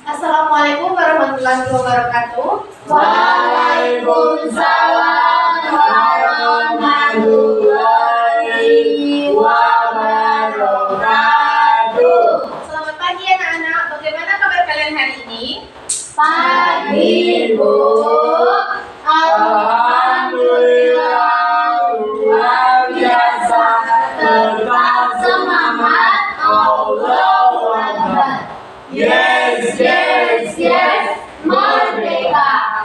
Assalamualaikum warahmatullahi wabarakatuh. Waalaikumsalam warahmatullahi wabarakatuh. Selamat pagi anak-anak. Bagaimana kabar kalian hari ini? Pagi, Bu. Alhamdulillah luar biasa. Tetap semangat. Allahu Akbar. Yes, yes, yes. Merdeka.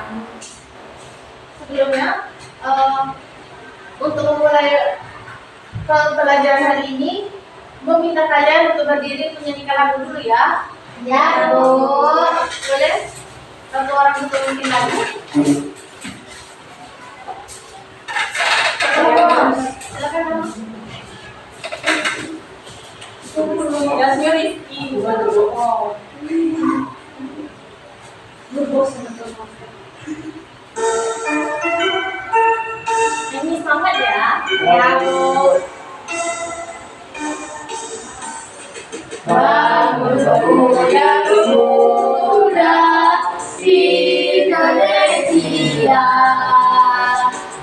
Sebelumnya, untuk memulai pelajaran hari ini, meminta kalian untuk berdiri menyanyikan lagu dulu ya. Ya, Bu. Boleh? Satu orang untuk memimpin lagu. Silakan, Mama. Gasnya Rizky, bukan bohong. Ini semangat ya. Ya, Bu. Bagus pemuda Indonesia,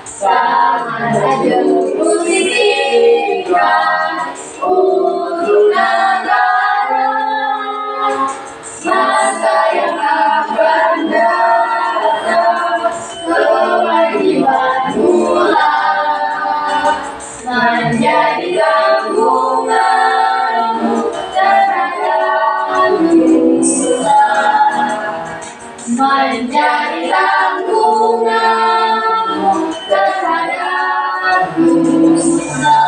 sama saja posisikan untuk negara, masa yang akan datang kewajiban mula menjadi tanggunganmu terhadap nusa, menjadi tanggunganmu terhadap nusa.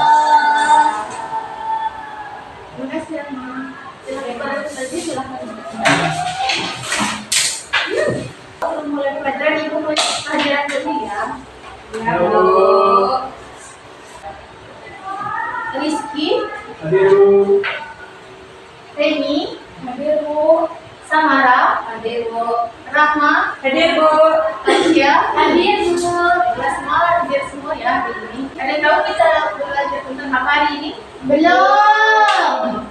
Terima kasih, Mama. Silakan. Sebelum mulai pelajaran, Ibu mulai pelajaran dulu ya. Ya, Bu. Rizky, Hadir, Bu. Reni, hadir Bu. Samara, hadir Bu. Rahma, Hadir, Bu. Tasya, hadir Bu. Ya, semua hadir semua ya hari ini. Ada yang tahu kita belajar tentang apa hari ini? Belum.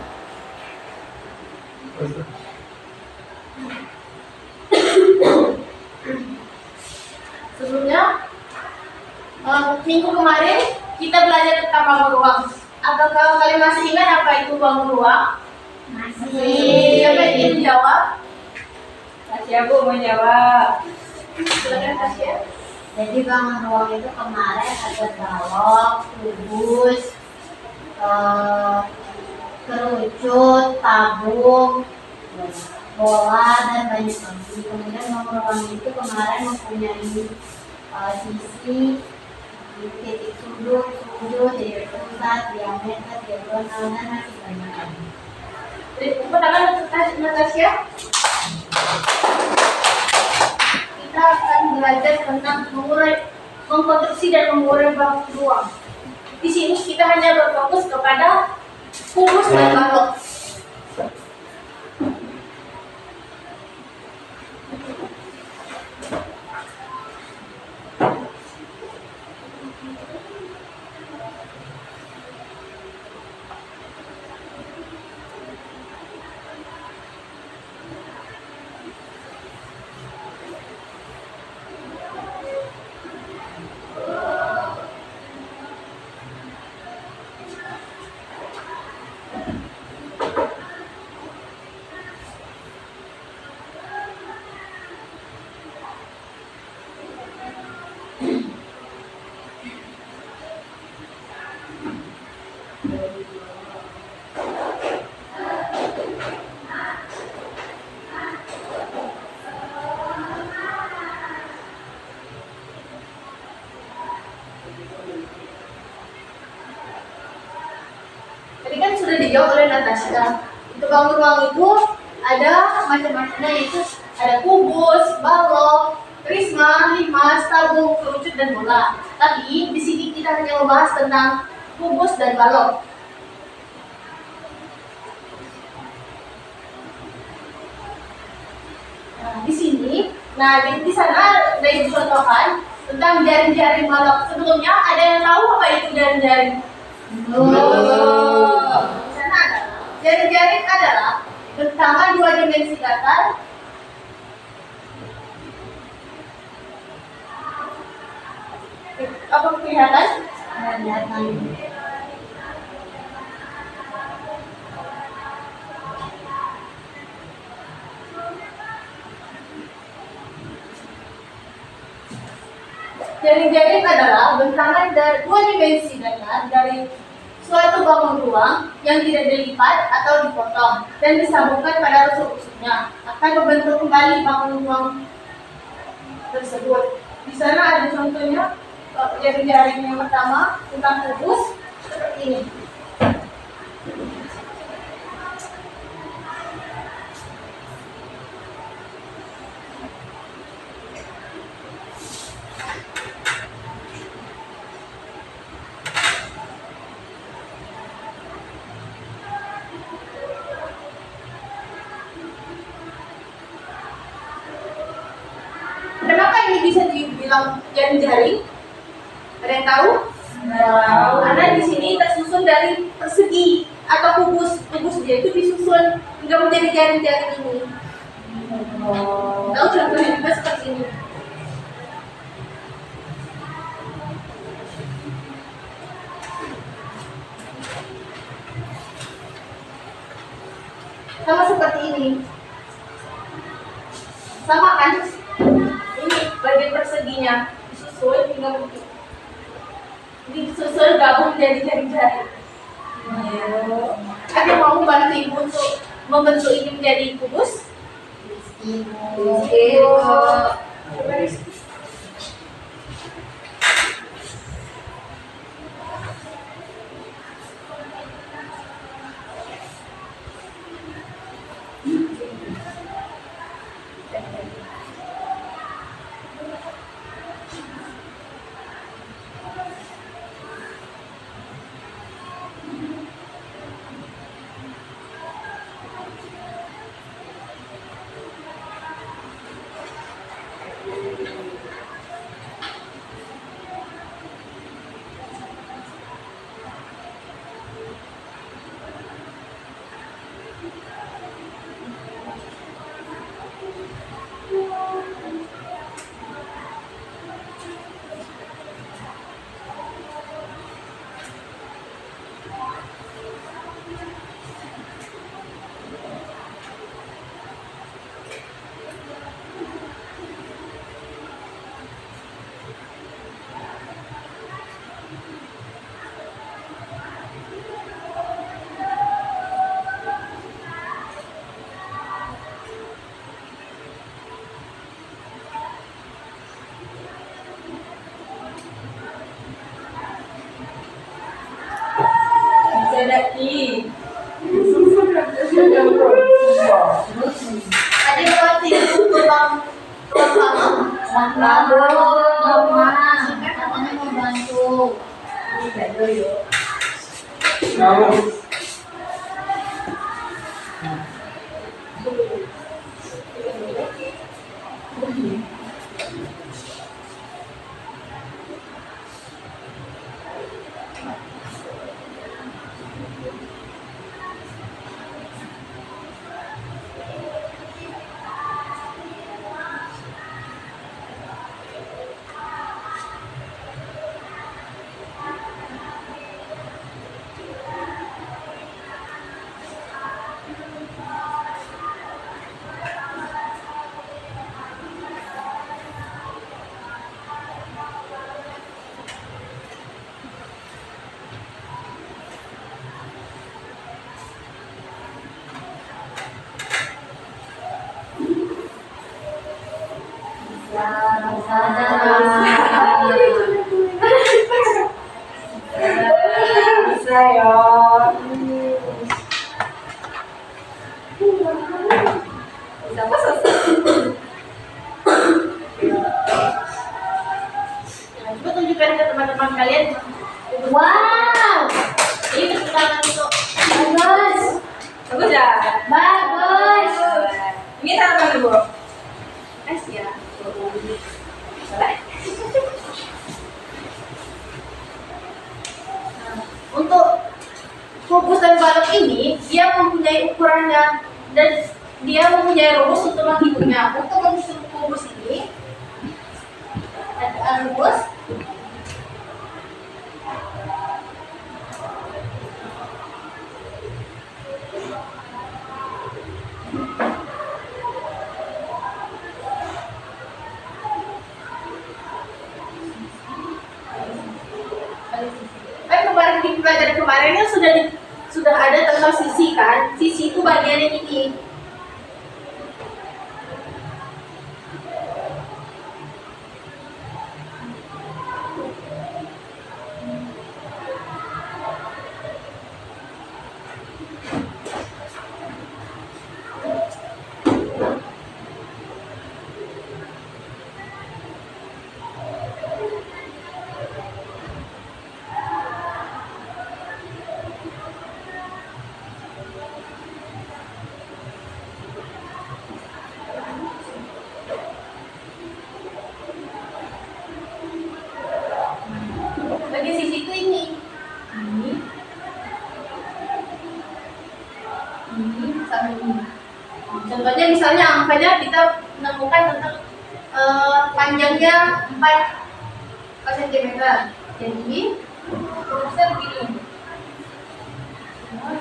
Sebelumnya, minggu kemarin kita belajar tentang bangun ruang. Apakah kalian masih ingat apa itu bangun ruang? Masih. Siapa yang ingin menjawab? Tasya, Bu, mau jawab. Silakan Tasya. Jadi bangun ruang itu kemarin ada balok, kubus, kerucut, tabung, bola dan banyak lagi. Kemudian bangun ruang itu kemarin mempunyai sisi, titik sudut, titik pusat, diameter, diagonal dan masih banyak lagi. Tepuk tangan untuk Tasya. Kita akan belajar tentang mengkonstruksi dan mengurai bangun ruang. Di sini kita hanya berfokus kepada kubus dan balok. Tadi kan sudah dijawab oleh Natasha. Untuk bangun ruang itu ada macam-macamnya, yaitu ada kubus, balok, prisma, limas, tabung, kerucut dan bola. Tapi di sini kita hanya membahas tentang kubus dan balok. Nah, di sini, di sana ada dicontohkan tentang jaring-jaring balok. Sebelumnya ada yang tahu apa itu jaring-jaring? Belum. Di sana ada. Jaring-jaring adalah bentangan dua dimensi datar Apa kelihatan? Kelihatan. Jaring-jaring adalah bentangan dari dua dimensi datar dari suatu bangun ruang yang tidak dilipat atau dipotong dan disambungkan pada rusuk-rusuknya akan membentuk kembali bangun ruang tersebut. Di sana ada contohnya jaring-jaring yang pertama tentang kubus seperti ini. Kenapa ini bisa dibilang jaring-jaring? Ada yang tahu? Tahu. Karena di sini tersusun dari persegi atau kubus. Kubus dia itu disusun hingga menjadi jaring-jaring ini. Tahu contohnya juga seperti ini. Sama seperti ini. Sama kan? Ini bagian perseginya disusun hingga disusun gabung jadi jaring-jaring. Ada yang mau bantu ibu untuk membentuk ini menjadi kubus? Oke. Sedaki. Ada yang berarti tukang sama? Katanya mau bantu. Tahu. Bisa ya. Siapa selesai? Coba tunjukkan ke teman-teman kalian. Wow, Ini tepuk tangan untuk bagus, Bagus ya? bagus. Ini tanaman dulu. es ya. Untuk kubus dan balok ini, dia mempunyai ukurannya dan dia mempunyai rumus untuk menghitungnya. Untuk menghitung kubus ini, ada rumus sudah ada tentang sisi kan? Sisi itu bagian yang ini. Bagian sisi itu ini sama ini. Contohnya misalnya angkanya kita menemukan tentang panjangnya 4 cm. Jadi rumusnya begini.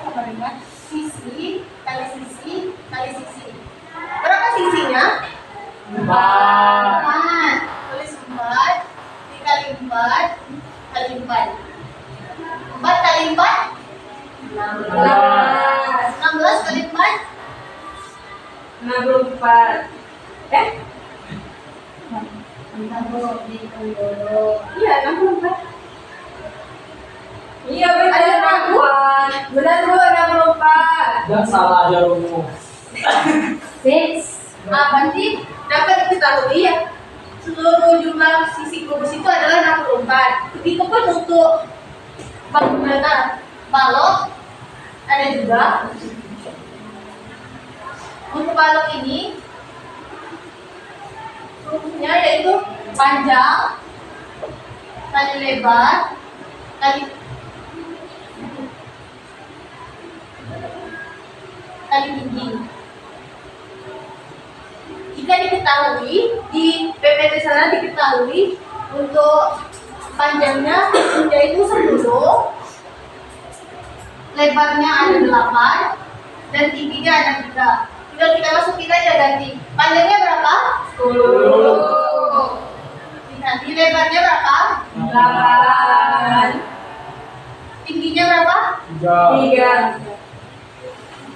Sama dengan sisi kali sisi kali sisi. Berapa sisinya? 4. Tulis 4 dikali 4 kali 4. 4 kali 4 16 kali 4 64. iya 64. Iya benar. Benar Bu, 64. Dan salah aja rumus. Apa sih? Dapat diketahui ya, seluruh jumlah sisi kubus itu adalah 64. Begitupun untuk balok ada juga. Untuk balok ini rumusnya yaitu panjang kali lebar kali tinggi. Jika diketahui di PPT sana diketahui untuk panjangnya yaitu 10, lebarnya ada 8 dan tingginya ada 3. Tinggal kita masukin aja ganti. Panjangnya berapa? 10. Nanti lebarnya berapa? 8. Tingginya berapa? 3.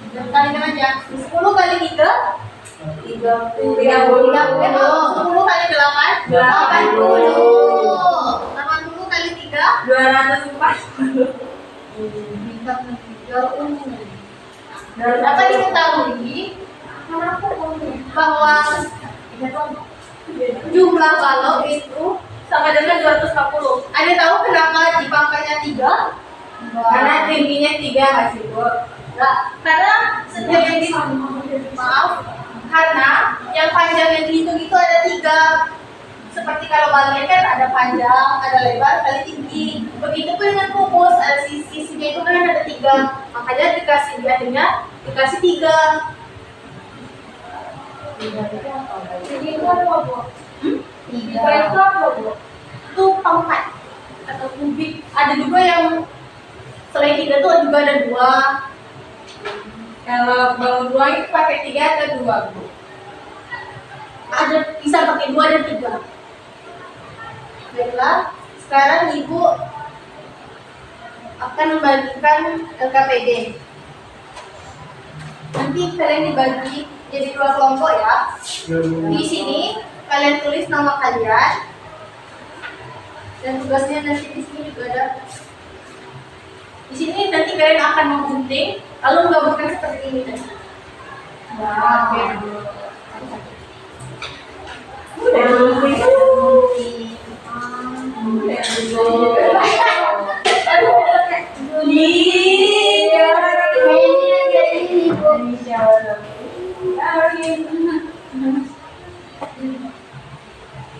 Kalikan aja. 10 kali 3 30. 10 kali 8 80. 80 kali 3 240. dapat diketahui bahwa jumlah balok itu sama dengan 240. Ada tahu kenapa di pangkatnya 3? Karena tingginya 3 nggak sih Bu? Karena setiap yang karena yang panjang yang dihitung itu ada 3. Seperti kalau baloknya kan ada panjang, ada lebar, kali tinggi. Begitupun dengan kubus, ada sisinya itu kan ada 3. Makanya dikasih jadinya dikasih 3. Jadi itu apa Bu? 3 itu apa Bu? Itu pangkat atau kubik. Ada juga yang selain 3 tuh juga ada 2. Kalau balon 2 itu pakai 3 atau 2 Bu? Ada bisa pakai 2 dan 3. Baiklah, sekarang Ibu akan membagikan LKPD. Nanti kalian dibagi jadi 2 kelompok ya. Di sini kalian tulis nama kalian dan tugasnya nanti di sini juga ada. Di sini nanti kalian akan menggunting lalu menggabungkan seperti ini tadi.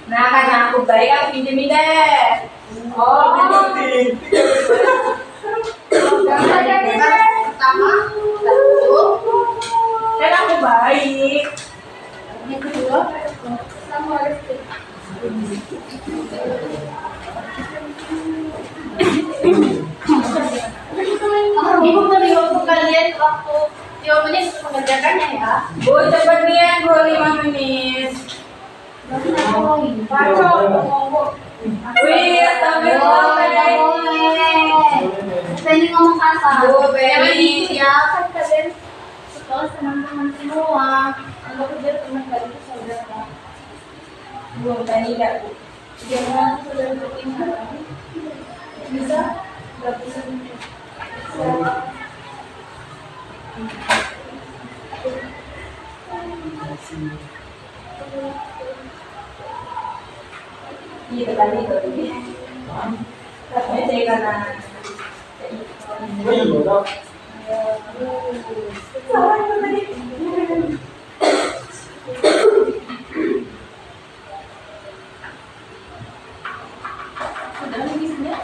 Nah, karena aku baik, aku pinjemin deh. Oh, pinjemin. Pertama, satu. Kan aku baik. Yang kedua, sama Reski. Ibu beri waktu kalian waktu 5 menit untuk mengerjakannya ya. Bu, cepat nih Bu, 5 menit. Baca, ngomong. Wih, astagfirullah, Bey. Pengen ngomong kasar. Aduh, Jangan Bey. gitu ya, kan kalian sekolah teman-teman semua. Anggap aja teman kalian itu saudara. Belum tadi enggak, Bu. Jangan saudara ketinggalan. Bisa? Gak bisa. Iya, tadi itu. Katanya saya karena salah itu tadi. Sudah habisnya?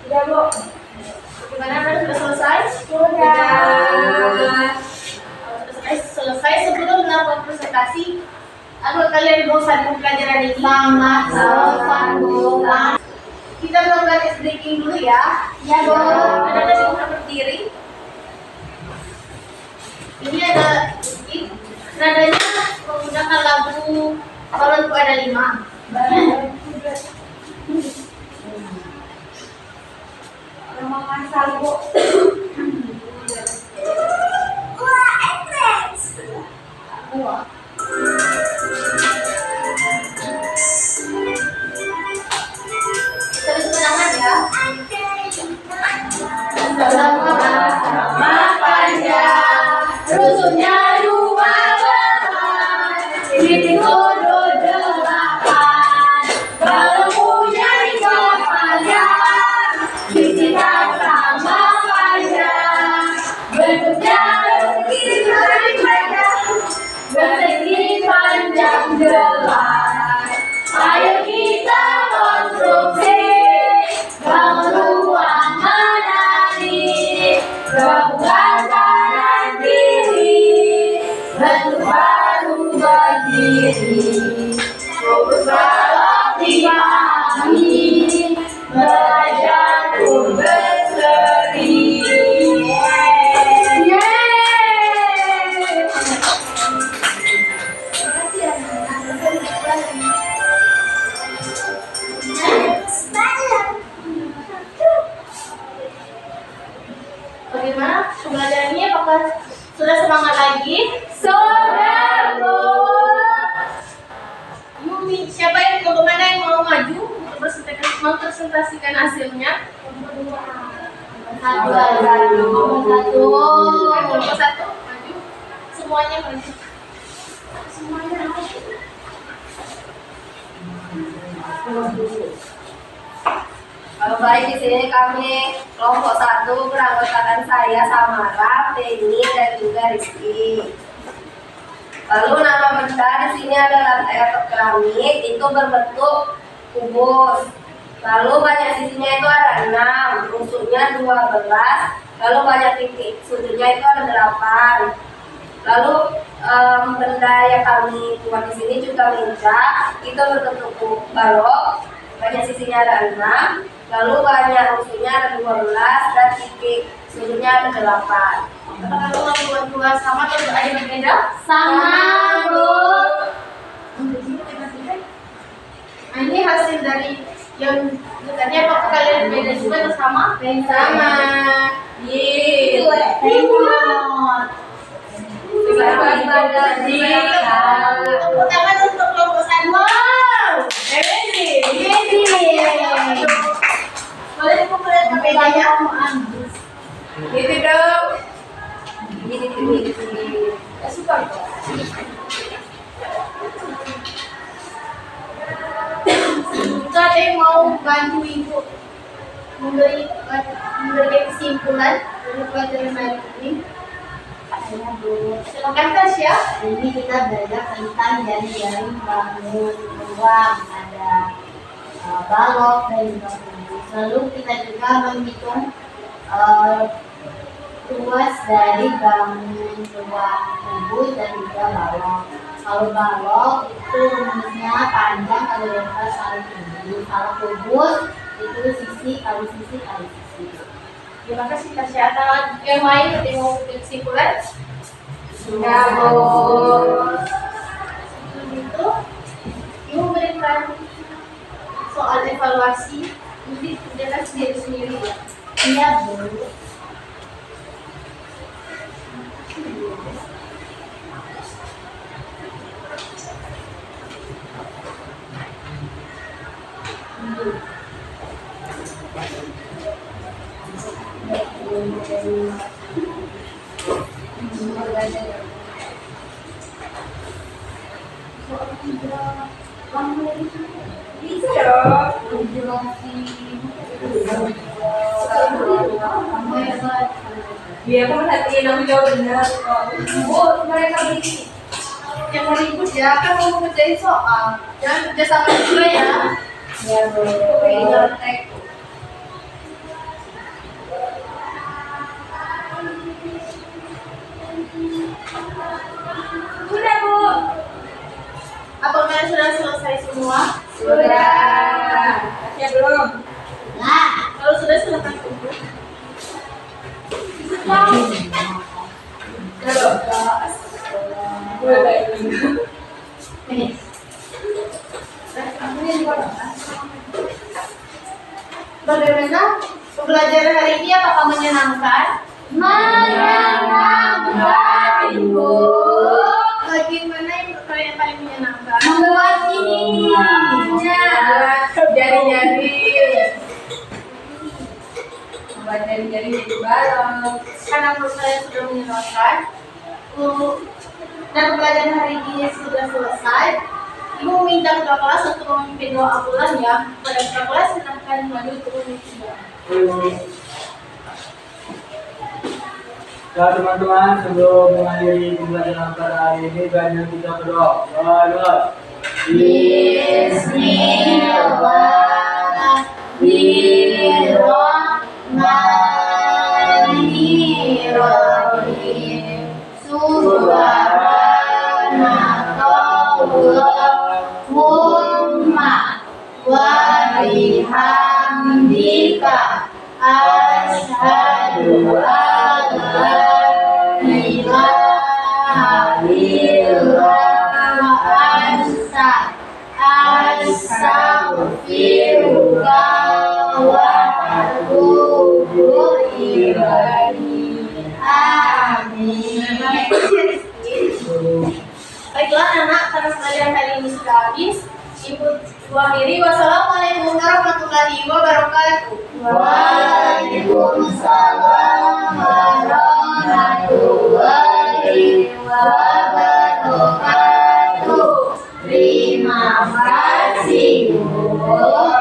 Sudah, Bu. Gimana, Ren? Sudah selesai? Sudah. Selesai sebelum melakukan presentasi. Apa kalian bosan dengan pelajaran ini? Sangat bosan, Bu. Kita melakukan ice breaking dulu ya. Ya, Bu. Ada tadi bisa berdiri. Ini ada nadanya menggunakan lagu Balonku Ada 5. Nama masal, Bu. Wah. Terus tenangan ya. Sama panjang, rusuknya 2 belas, titik kodo 8. Kalau punya ikut panjang, sisinya sama panjang, bentuknya lebih panjang, persegi panjang jelas. Ayo kita konstruksi bangun ruang menarik, gabungkan kanan kiri, bentuk baru berdiri. Fokus balok dipahami, belajar pun berseri. Yeay! Bagaimana pembelajarannya? Apakah sudah semangat lagi? Sudah, Bu. Yumi, siapa yang mana yang mau maju untuk presentasikan hasilnya? Satu. Kelompok satu, maju. Semuanya maju. Semuanya maju. Kalau baik di sini kami kelompok 1 beranggotakan saya Samara, Penny dan juga Rizky. Lalu nama benda di sini adalah lantai atau keramik, itu berbentuk kubus. Lalu banyak sisinya itu ada 6, rusuknya 12, lalu banyak titik sudutnya itu ada 8. Lalu benda yang kami buat di sini juga meja, itu berbentuk balok, banyak sisinya ada 6, lalu banyak rusuknya ada 12 dan titik sudutnya ada 8. Kalau dua sama atau ada yang berbeda? Sama, Bu. Nah, ini hasil dari yang bukannya apakah kalian beda juga atau sama? Sama. Yeay. Tengok. Selamat pagi. Tepuk tangan untuk kelompok satu. Wow. Penny. Boleh diperlihatkan bedanya? Gitu dong. Gini. Ya, suka. Itu ada yang mau bantu ibu memberi kesimpulan dari pelajaran hari ini? Ya, Bu. Silakan Tasya. Ini kita belajar tentang jari-jari bangun ruang, ada balok dan juga kubus. Lalu kita juga menghitung luas dari bangun ruang kubus dan juga balok. Kalau balok itu rumusnya panjang kali lebar kali tinggi. Kalau kubus itu sisi kali sisi kali sisi. Terima kasih kasih atas yang lain ada yang mau kesimpulan. Ya, Bu. Sebelum itu, Ibu berikan soal evaluasi. Nanti kerjakan sendiri-sendiri ya. Iya, Bu. Bisa dong. Iya, aku merhatiin aku jawab benar kok. Bu, mereka bikin. Yang ribut ya, kan mau ngerjain soal. Jangan kerja sama juga ya. Iya, Bu. Nyontek. Sudah, Bu. Apa kalian sudah selesai semua? Sudah. Ya belum. Nah, Kalau sudah silakan duduk. ini. Bagaimana pembelajaran hari ini? Apakah menyenangkan? Menyenangkan, Bu. Bagian mana yang kalian paling menyenangkan? Membuat ini. Jari-jari. Buat jari-jari jadi balon. Karena menurut kalian sudah menyenangkan, dan pembelajaran hari ini sudah selesai. Ibu minta ketua kelas untuk memimpin doa ambulan ya. Pada ketua kelas silahkan maju turun memimpin doa. Ya teman-teman, sebelum mengakhiri pembelajaran pada hari ini, banyak kita berdoa. Doa. Bismillahirrahmanirrahim. Subhanakallahumma wa bihamdika asyhadu an la ilaha illa anta astaghfiruka wa atubu ilaik. Amin. Baiklah anak, karena pelajaran hari ini sudah habis, Ibu akhiri. Wassalamualaikum warahmatullahi wabarakatuh. Waalaikumsalam warahmatullahi wabarakatuh. Terima kasih, Bu.